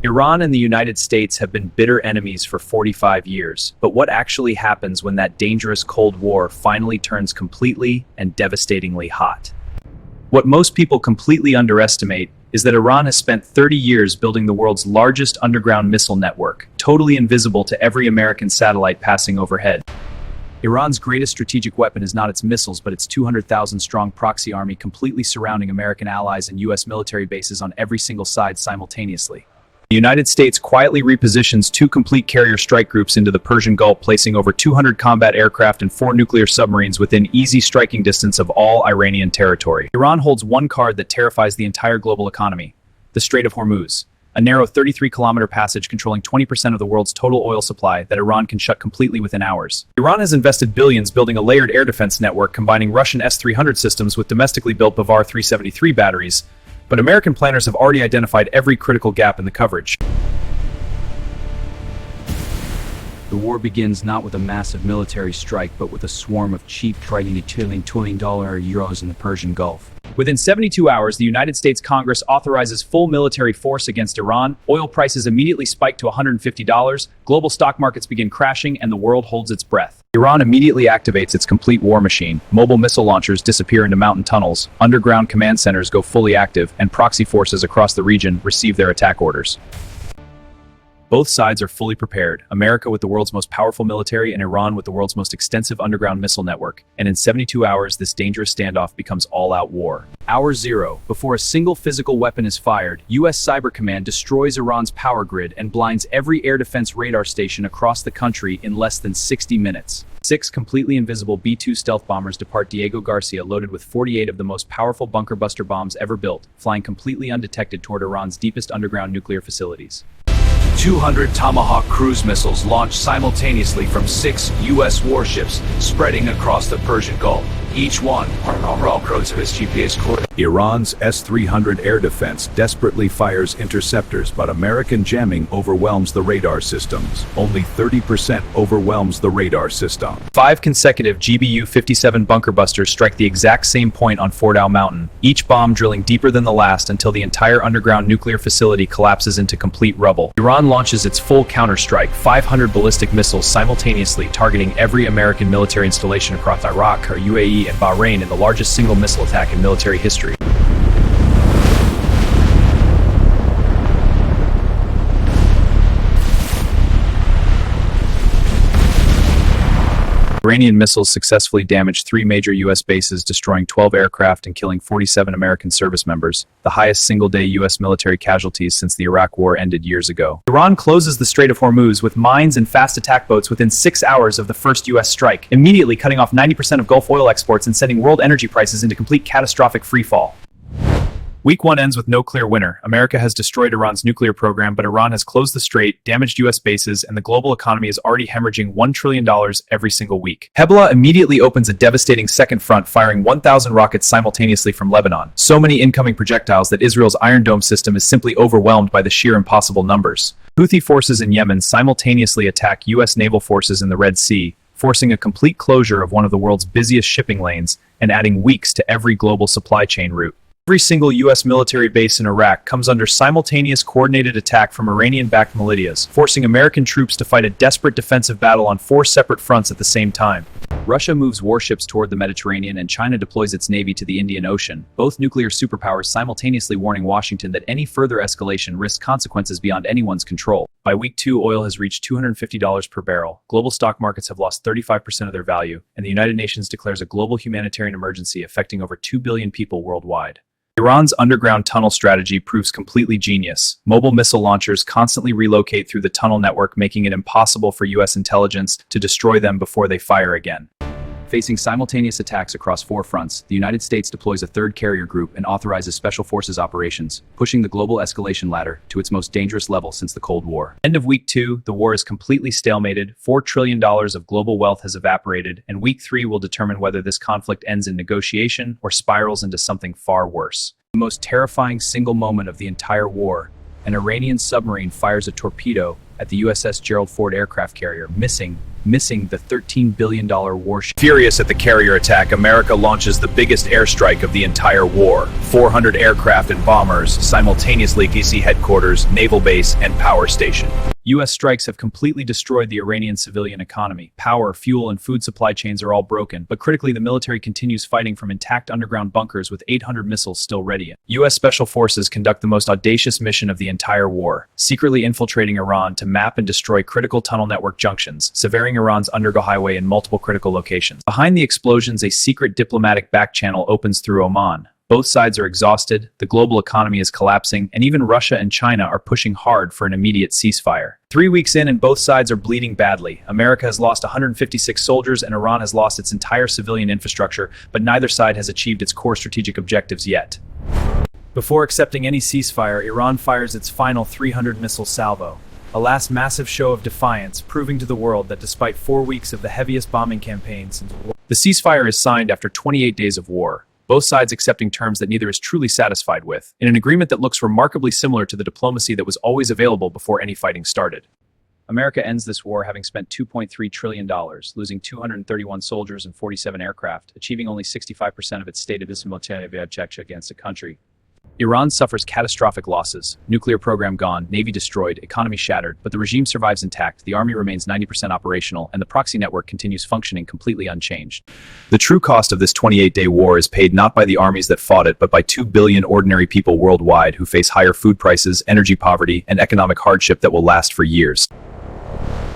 Iran and the United States have been bitter enemies for 45 years, but what actually happens when that dangerous Cold War finally turns completely and devastatingly hot? What most people completely underestimate is that Iran has spent 30 years building the world's largest underground missile network, totally invisible to every American satellite passing overhead. Iran's greatest strategic weapon is not its missiles, but its 200,000-strong proxy army completely surrounding American allies and U.S. military bases on every single side simultaneously. The United States quietly repositions 2 complete carrier strike groups into the Persian Gulf, placing over 200 combat aircraft and 4 nuclear submarines within easy striking distance of all Iranian territory. Iran holds one card that terrifies the entire global economy: the Strait of Hormuz, a narrow 33-kilometer passage controlling 20% of the world's total oil supply that Iran can shut completely within hours. Iran has invested billions building a layered air defense network combining Russian S-300 systems with domestically built Bavar 373 batteries, but American planners have already identified every critical gap in the coverage. The war begins not with a massive military strike, but with a swarm of cheap $20 trillion euros in the Persian Gulf. Within 72 hours, the United States Congress authorizes full military force against Iran, oil prices immediately spike to $150, global stock markets begin crashing, and the world holds its breath. Iran immediately activates its complete war machine. Mobile missile launchers disappear into mountain tunnels, underground command centers go fully active, and proxy forces across the region receive their attack orders. Both sides are fully prepared, America with the world's most powerful military and Iran with the world's most extensive underground missile network, and in 72 hours this dangerous standoff becomes all-out war. Hour 0, before a single physical weapon is fired, U.S. Cyber Command destroys Iran's power grid and blinds every air defense radar station across the country in less than 60 minutes. 6 completely invisible B-2 stealth bombers depart Diego Garcia loaded with 48 of the most powerful bunker buster bombs ever built, flying completely undetected toward Iran's deepest underground nuclear facilities. 200 Tomahawk cruise missiles launched simultaneously from 6 U.S. warships spreading across the Persian Gulf. Each one GPS coordinates. Iran's S-300 air defense desperately fires interceptors, but American jamming overwhelms the radar systems. Only 30% overwhelms the radar system. 5 consecutive GBU-57 bunker busters strike the exact same point on Fordow Mountain, each bomb drilling deeper than the last until the entire underground nuclear facility collapses into complete rubble. Iran launches its full counterstrike, 500 ballistic missiles simultaneously targeting every American military installation across Iraq, UAE, and Bahrain in the largest single missile attack in military history. Iranian missiles successfully damaged 3 major U.S. bases, destroying 12 aircraft and killing 47 American service members, the highest single-day U.S. military casualties since the Iraq War ended years ago. Iran closes the Strait of Hormuz with mines and fast attack boats within 6 hours of the first U.S. strike, immediately cutting off 90% of Gulf oil exports and sending world energy prices into complete catastrophic freefall. Week 1 ends with no clear winner. America has destroyed Iran's nuclear program, but Iran has closed the strait, damaged U.S. bases, and the global economy is already hemorrhaging $1 trillion every single week. Hezbollah immediately opens a devastating second front, firing 1,000 rockets simultaneously from Lebanon. So many incoming projectiles that Israel's Iron Dome system is simply overwhelmed by the sheer impossible numbers. Houthi forces in Yemen simultaneously attack U.S. naval forces in the Red Sea, forcing a complete closure of one of the world's busiest shipping lanes and adding weeks to every global supply chain route. Every single U.S. military base in Iraq comes under simultaneous coordinated attack from Iranian-backed militias, forcing American troops to fight a desperate defensive battle on 4 separate fronts at the same time. Russia moves warships toward the Mediterranean and China deploys its navy to the Indian Ocean, both nuclear superpowers simultaneously warning Washington that any further escalation risks consequences beyond anyone's control. By week 2, oil has reached $250 per barrel, global stock markets have lost 35% of their value, and the United Nations declares a global humanitarian emergency affecting over 2 billion people worldwide. Iran's underground tunnel strategy proves completely genius. Mobile missile launchers constantly relocate through the tunnel network, making it impossible for U.S. intelligence to destroy them before they fire again. Facing simultaneous attacks across 4 fronts, the United States deploys a 3rd carrier group and authorizes special forces operations, pushing the global escalation ladder to its most dangerous level since the Cold War. End of week 2, the war is completely stalemated, $4 trillion of global wealth has evaporated, and week 3 will determine whether this conflict ends in negotiation or spirals into something far worse. The most terrifying single moment of the entire war, an Iranian submarine fires a torpedo at the USS Gerald Ford aircraft carrier, missing missing the $13 billion warship. Furious at the carrier attack, America launches the biggest airstrike of the entire war. 400 aircraft and bombers simultaneously DC headquarters, naval base, and power station. U.S. strikes have completely destroyed the Iranian civilian economy. Power, fuel, and food supply chains are all broken, but critically the military continues fighting from intact underground bunkers with 800 missiles still ready. U.S. Special Forces conduct the most audacious mission of the entire war, secretly infiltrating Iran to map and destroy critical tunnel network junctions, severing Iran's undergo highway in multiple critical locations. Behind the explosions, a secret diplomatic back channel opens through Oman. Both sides are exhausted, the global economy is collapsing, and even Russia and China are pushing hard for an immediate ceasefire. 3 weeks in and both sides are bleeding badly. America has lost 156 soldiers and Iran has lost its entire civilian infrastructure, but neither side has achieved its core strategic objectives yet. Before accepting any ceasefire, Iran fires its final 300 missile salvo. A last massive show of defiance, proving to the world that despite 4 weeks of the heaviest bombing campaign since war, the ceasefire is signed after 28 days of war. Both sides accepting terms that neither is truly satisfied with, in an agreement that looks remarkably similar to the diplomacy that was always available before any fighting started. America ends this war having spent $2.3 trillion, losing 231 soldiers and 47 aircraft, achieving only 65% of its stated Simultaneous against a country. Iran suffers catastrophic losses, nuclear program gone, navy destroyed, economy shattered, but the regime survives intact, the army remains 90% operational, and the proxy network continues functioning completely unchanged. The true cost of this 28-day war is paid not by the armies that fought it, but by 2 billion ordinary people worldwide who face higher food prices, energy poverty, and economic hardship that will last for years.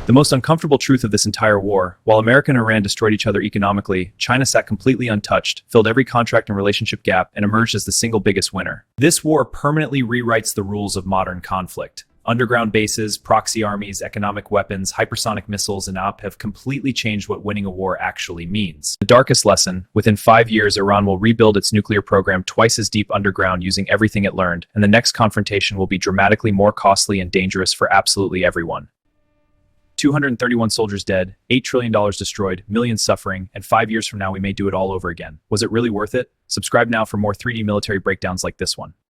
The most uncomfortable truth of this entire war, while America and Iran destroyed each other economically, China sat completely untouched, filled every contract and relationship gap, and emerged as the single biggest winner. This war permanently rewrites the rules of modern conflict. Underground bases, proxy armies, economic weapons, hypersonic missiles, and OP have completely changed what winning a war actually means. The darkest lesson, within 5 years Iran will rebuild its nuclear program twice as deep underground using everything it learned, and the next confrontation will be dramatically more costly and dangerous for absolutely everyone. 231 soldiers dead, $8 trillion destroyed, millions suffering, and 5 years from now we may do it all over again. Was it really worth it? Subscribe now for more 3D military breakdowns like this one.